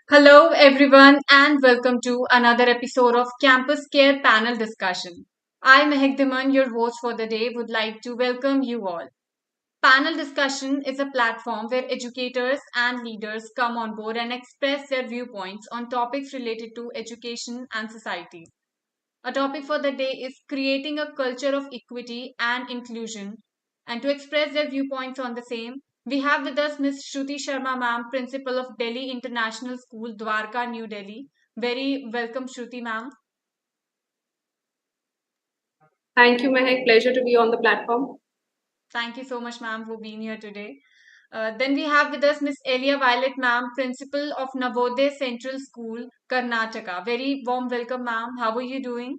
Hello, everyone, and welcome to another episode of Campus Care Panel Discussion. I, Mehak Diman, your host for the day, would like to welcome you all. Panel discussion is a platform where educators and leaders come on board and express their viewpoints on topics related to education and society. Our topic for the day is creating a culture of equity and inclusion. And to express their viewpoints on the same, we have with us Ms. Shruti Sharma ma'am, Principal of Delhi International School, Dwarka, New Delhi. Very welcome, Shruti ma'am. Thank you, Mehak. Pleasure to be on the platform. Thank you so much, ma'am, for being here today. Then we have with us Miss Elia Violet, ma'am, Principal of Navodaya Central School, Karnataka. Very warm welcome, ma'am. How are you doing?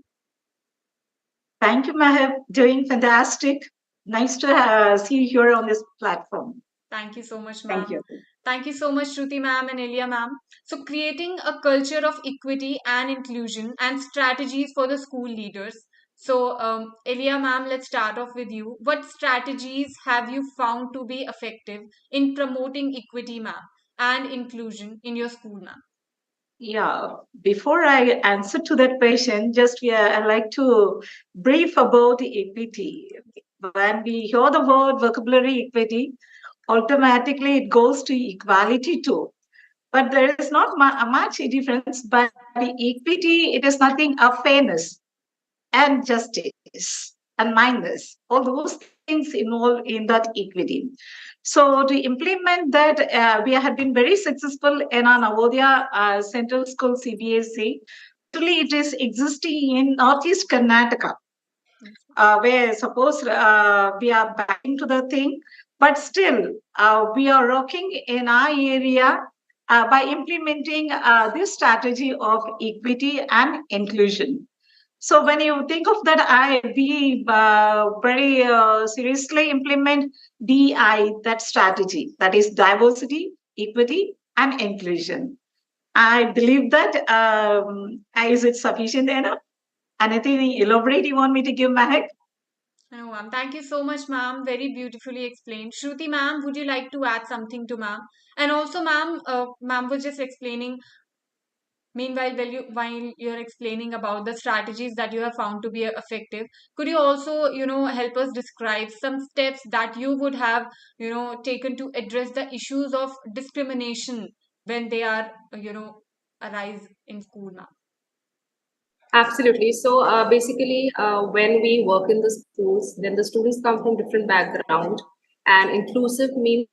Thank you, Mahab. Doing fantastic. Nice to see you here on this platform. Thank you so much, Thank ma'am. you. Thank you so much, Shruti ma'am and Elia ma'am. So, creating a culture of equity and inclusion and strategies for the school leaders. So, Elia ma'am, let's start off with you. What strategies have you found to be effective in promoting equity, ma'am, and inclusion in your school, ma'am? Yeah, before I answer to that question, just I'd like to brief about the equity. When we hear the word vocabulary equity, automatically it goes to equality too. But there is not much difference. But the equity, it is nothing of fairness and justice and mindness. All those things involved in that equity. So to implement that, we have been very successful in our Navodaya Central School CBSE. Actually, it is existing in Northeast Karnataka, where suppose we are back into the thing, but still we are rocking in our area by implementing this strategy of equity and inclusion. So when you think of that, we very seriously implement DI, that strategy, that is diversity, equity, and inclusion. I believe that is it sufficient enough? Anything elaborate you want me to give, Mahek? No, ma'am. Thank you so much, ma'am. Very beautifully explained. Shruti, ma'am, would you like to add something to ma'am? And also, ma'am, ma'am was just explaining. Meanwhile, while you're explaining about the strategies that you have found to be effective, could you also, help us describe some steps that you would have, taken to address the issues of discrimination when they are, arise in school, ma'am? Absolutely. So basically, when we work in the schools, then the students come from different background, and inclusive means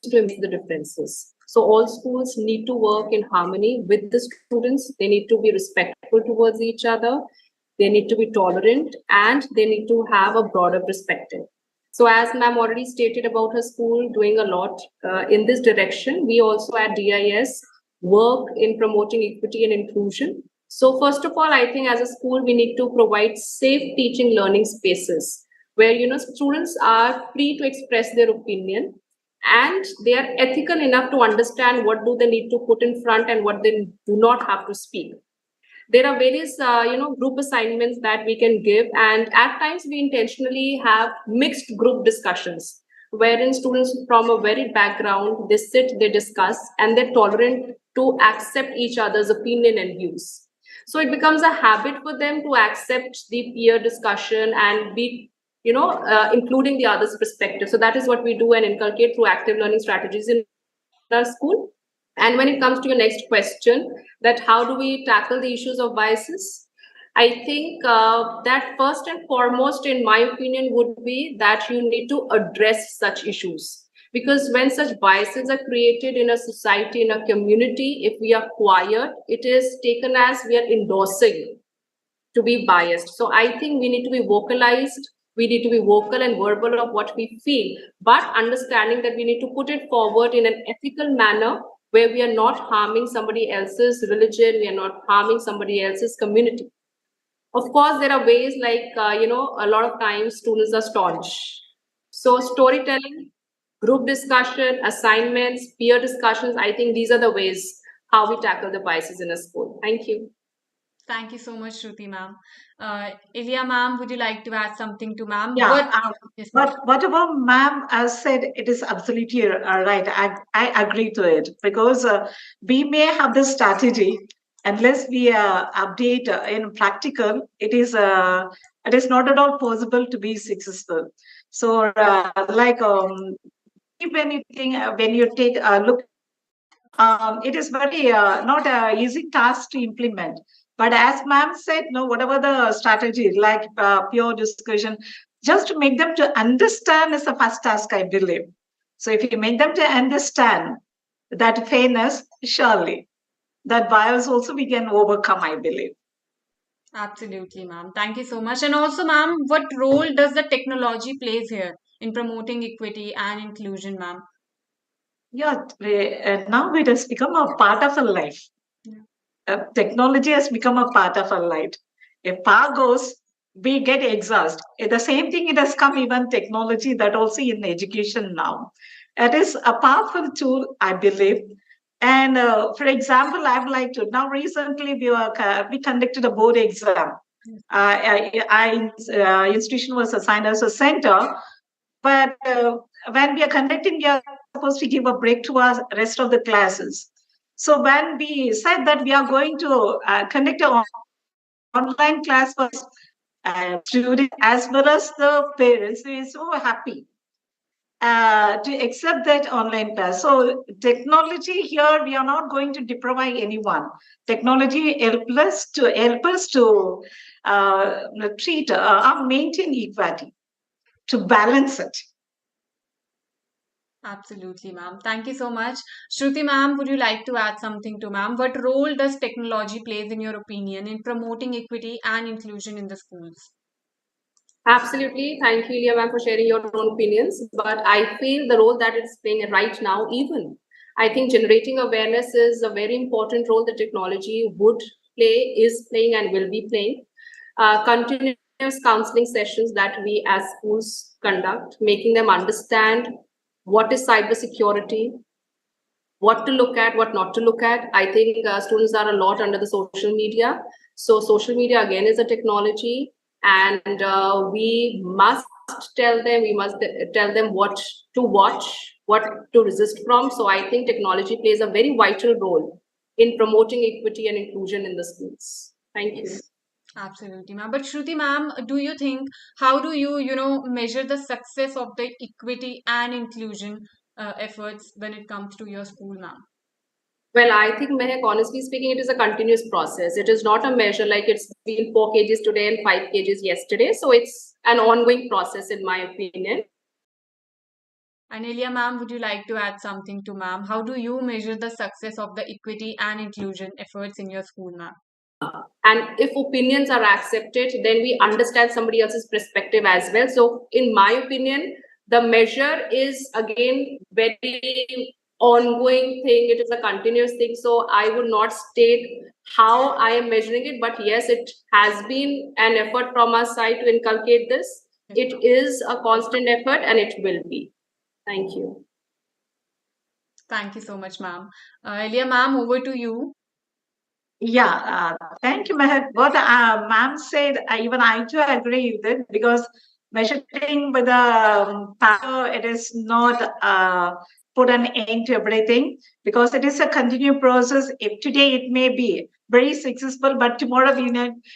to embrace the differences. So all schools need to work in harmony with the students. They need to be respectful towards each other. They need to be tolerant, and they need to have a broader perspective. So as ma'am already stated about her school doing a lot in this direction, we also at DIS work in promoting equity and inclusion. So first of all, I think as a school, we need to provide safe teaching learning spaces where students are free to express their opinion, and they are ethical enough to understand what do they need to put in front and what they do not have to speak. There are various group assignments that we can give, and at times we intentionally have mixed group discussions wherein students from a varied background, they sit, they discuss, and they're tolerant to accept each other's opinion and views. So it becomes a habit for them to accept the peer discussion and be including the other's perspective. So that is what we do and inculcate through active learning strategies in our school. And when it comes to your next question, that how do we tackle the issues of biases? I think that first and foremost, in my opinion, would be that you need to address such issues. Because when such biases are created in a society, in a community, if we are quiet, it is taken as we are endorsing to be biased. So I think we need to be vocalized. We need to be vocal and verbal of what we feel, but understanding that we need to put it forward in an ethical manner where we are not harming somebody else's religion, we are not harming somebody else's community. Of course, there are ways like, a lot of times students are staunch. So storytelling, group discussion, assignments, peer discussions, I think these are the ways how we tackle the biases in a school. Thank you. Thank you so much, Shruti ma'am. Ilya ma'am, would you like to add something to ma'am? Yeah, What? Yes, ma'am. but whatever ma'am has said, it is absolutely right. I agree to it because we may have this strategy unless we update in practical, it is not at all possible to be successful. So, when you think when you take a look at it, it is very not a easy task to implement. But as ma'am said, no, whatever the strategy, like pure discussion, just to make them to understand is the first task, I believe. So if you make them to understand that fairness, surely that bias also we can overcome, I believe. Absolutely, ma'am. Thank you so much. And also, ma'am, what role does the technology plays here in promoting equity and inclusion, ma'am? Yeah, now it has become a part of our life. Yeah. Technology has become a part of our life. If power goes, we get exhausted. The same thing, it has come even technology that also in education now. It is a powerful tool, I believe. And for example, I'd like to now recently we conducted a board exam. Institution was assigned as a center, but when we are conducting, we are supposed to give a break to our rest of the classes. So when we said that we are going to conduct an online class for students as well as the parents, we are so happy to accept that online class. So technology here, we are not going to deprive anyone. Technology help us to treat or maintain equality, to balance it. Absolutely, ma'am. Thank you so much. Shruti ma'am, would you like to add something to ma'am? What role does technology plays in your opinion in promoting equity and inclusion in the schools? Absolutely. Thank you, Ilya ma'am, for sharing your own opinions. But I feel the role that it's playing right now, even I think generating awareness is a very important role that technology would play, is playing, and will be playing. Continuous counseling sessions that we as schools conduct, making them understand what is cybersecurity, what to look at, what not to look at. I think students are a lot under the social media. So social media again is a technology, and we must tell them what to watch, what to resist from. So I think technology plays a very vital role in promoting equity and inclusion in the schools. Thank you. Absolutely, ma'am. But Shruti ma'am, do you think how do you measure the success of the equity and inclusion efforts when it comes to your school, ma'am? Well, I think, Mehak, honestly speaking, it is a continuous process. It is not a measure like it's been 4 kgs today and 5 kgs yesterday. So it's an ongoing process, in my opinion. And Ilya ma'am, would you like to add something to ma'am? How do you measure the success of the equity and inclusion efforts in your school, ma'am? And if opinions are accepted, then we understand somebody else's perspective as well. So, in my opinion, the measure is again very ongoing thing. It is a continuous thing. So, I would not state how I am measuring it, but yes, it has been an effort from our side to inculcate this. It is a constant effort, and it will be. Thank you. Thank you so much, ma'am. Ilya ma'am, over to you. Yeah, thank you, Meher. What ma'am said, even I too agree with it because measuring with the power, it is not put an end to everything because it is a continued process. If today it may be very successful, but tomorrow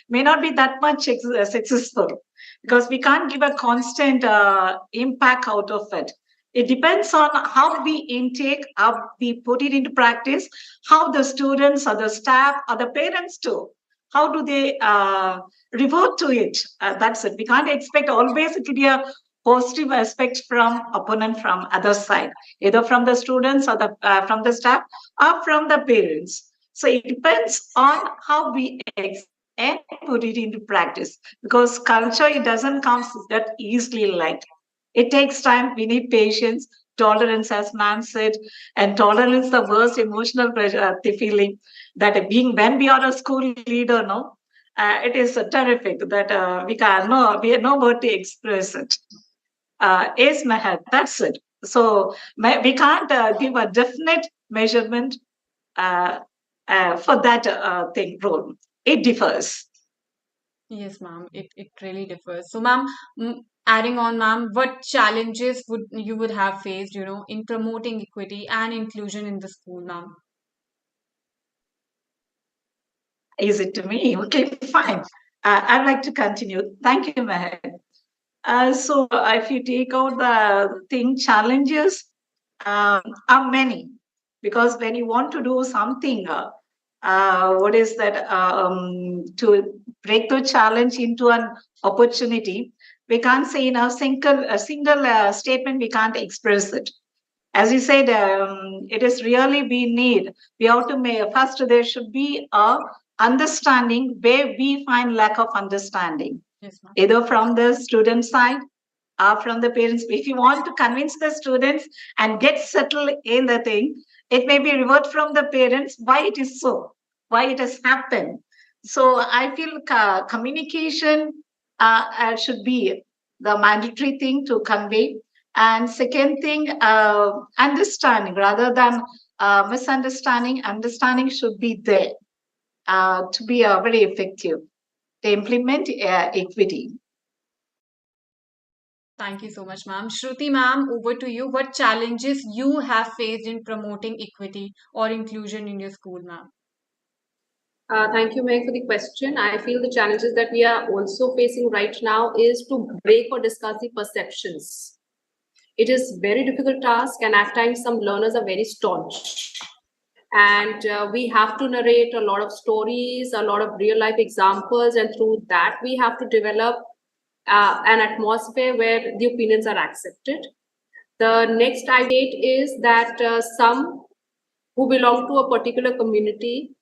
may not be that much successful because we can't give a constant impact out of it. It depends on how we intake, how we put it into practice, how the students or the staff or the parents do. How do they revert to it? That's it. We can't expect always it will be a positive aspect from opponent from other side, either from the students or the from the staff or from the parents. So it depends on how we and put it into practice because culture it doesn't come that easily like it takes time. We need patience, tolerance, as ma'am said, and tolerance the worst emotional pressure, the feeling that being when we are a school leader, no, it is terrific that we know what to express it. Is Meher, that's it. So we can't give a definite measurement uh, for that thing role. it differs. Yes, ma'am. It really differs. So, ma'am, adding on, ma'am, what challenges would have faced, in promoting equity and inclusion in the school, ma'am? Is it to me? Okay, fine. I'd like to continue. Thank you, Meher. So, if you take out the thing, challenges are many, because when you want to do something, what is that? To break the challenge into an opportunity, we can't say in a single statement. We can't express it. As you said, it is really we need. We have to make first. There should be a understanding where we find lack of understanding, Yes, ma'am. either from the student side from the parents. If you want to convince the students and get settled in the thing, it may be revert from the parents why it is so, why it has happened. So I feel communication should be the mandatory thing to convey. And second thing, understanding rather than misunderstanding. Understanding should be there to be very effective to implement equity. Thank you so much, ma'am. Shruti, ma'am, over to you. What challenges you have faced in promoting equity or inclusion in your school, ma'am? Thank you, Meg, for the question. I feel the challenges that we are also facing right now is to break or discuss the perceptions. It is very difficult task, and at times some learners are very staunch. And we have to narrate a lot of stories, a lot of real life examples, and through that we have to develop an atmosphere where the opinions are accepted. The next idea is that some who belong to a particular community,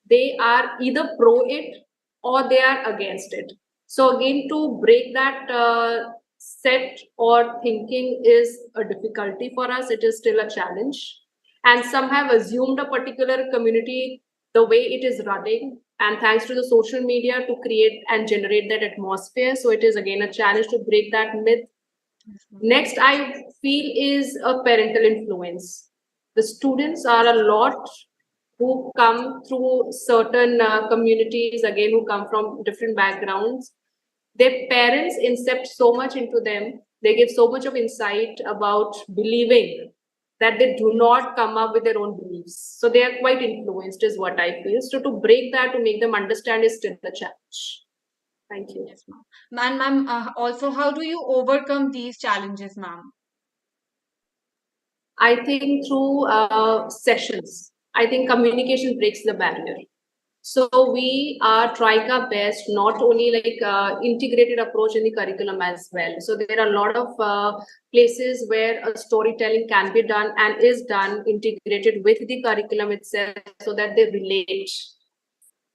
they are either pro it or they are against it. So again, to break that set or thinking is a difficulty for us. It is still a challenge, and some have assumed a particular community the way it is running, and thanks to the social media to create and generate that atmosphere. So it is again a challenge to break that myth. Next, I feel is a parental influence. The students are a lot who come through certain communities, again, who come from different backgrounds. Their parents incept so much into them, they give so much of insight about believing that they do not come up with their own beliefs. So they are quite influenced, is what I feel. So to break that, to make them understand, is still a challenge. Thank you. Yes, ma'am. Ma'am, also, how do you overcome these challenges, ma'am? I think through sessions. I think communication breaks the barrier. So we are trying our best, not only like integrated approach in the curriculum as well. So there are a lot of places where a storytelling can be done and is done integrated with the curriculum itself, so that they relate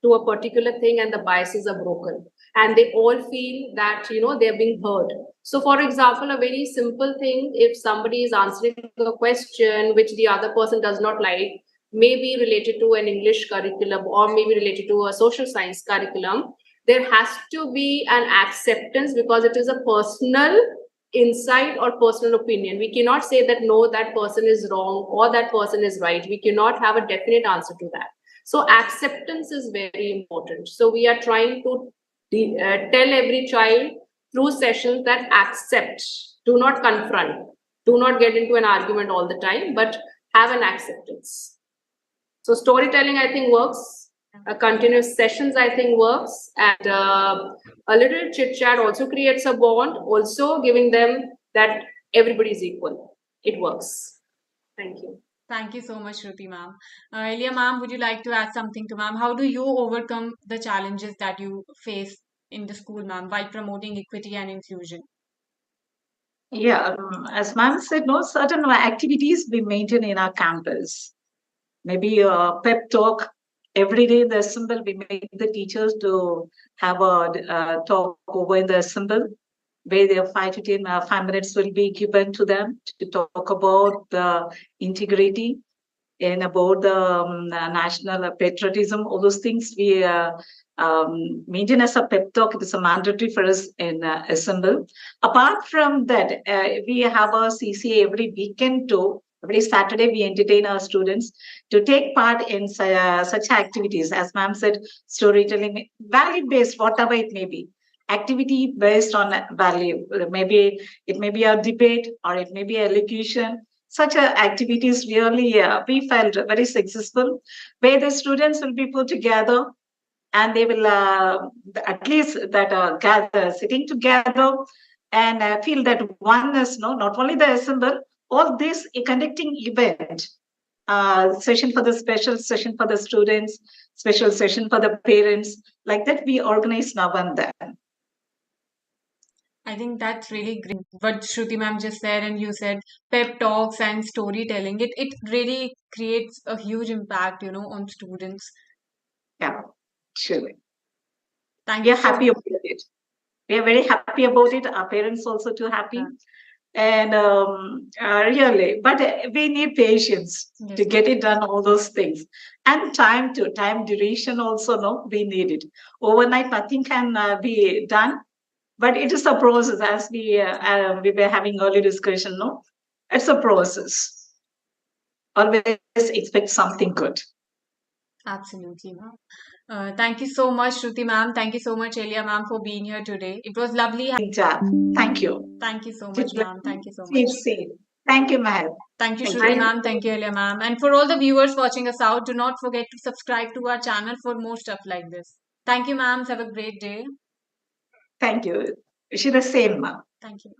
to a particular thing and the biases are broken, and they all feel that they're being heard. So for example, a very simple thing, if somebody is answering a question which the other person does not like, maybe related to an English curriculum or maybe related to a social science curriculum, there has to be an acceptance, because it is a personal insight or personal opinion. We cannot say that no, that person is wrong or that person is right. We cannot have a definite answer to that. So acceptance is very important. So we are trying to tell every child through sessions that accept, do not confront, do not get into an argument all the time, but have an acceptance. So storytelling, I think, works. Continuous sessions, I think, works, and a little chit chat also creates a bond. Also, giving them that everybody is equal. It works. Thank you. Thank you so much, Shruti, ma'am. Elia, ma'am, would you like to add something to ma'am? How do you overcome the challenges that you face in the school, ma'am, while promoting equity and inclusion? Yeah, as ma'am said, no certain activities we maintain in our campus. Maybe a pep talk every day in the assembly. We make the teachers to have a talk over in the assembly, where their 5 to 10 5 minutes will be given to them to talk about the integrity and about the national patriotism. All those things we maintain as a pep talk. It is a mandatory for us in assembly. Apart from that, we have a CCA every weekend to Every Saturday, we entertain our students to take part in such activities. As ma'am said, storytelling, value based, whatever it may be. Activity based on value. Maybe it may be a debate or it may be elocution. Such activities really we felt very successful, where the students will be put together and they will at least that gather sitting together and feel that oneness, no, not only the assemble, all this conducting event, session for the special session for the students, special session for the parents, like that we organize now and then. I think that's really great. What Shruti ma'am just said, and you said pep talks and storytelling. It really creates a huge impact, on students. Yeah, surely. Thank We you are so happy much. about it. We are very happy about it. Our parents also too happy. Yeah. And really, but we need patience to Yes, ma'am. get it done, all those things, and time duration also, no, we need it. Overnight nothing can be done, but it is a process, as we were having early discussion, no, it's a process. Always expect something good. Absolutely, ma'am. Thank you so much, Shruti ma'am. Thank you so much, Elia ma'am, for being here today. It was lovely. Thank you. Thank you so It much, was ma'am. Thank you so much. see. Thank you, Mahal. Thank you, Thank Shruti you. Thank ma'am. Thank you, Elia ma'am. And for all the viewers watching us out, do not forget to subscribe to our channel for more stuff like this. Thank you, ma'am. Have a great day. Thank you. She the same, ma'am. Thank you.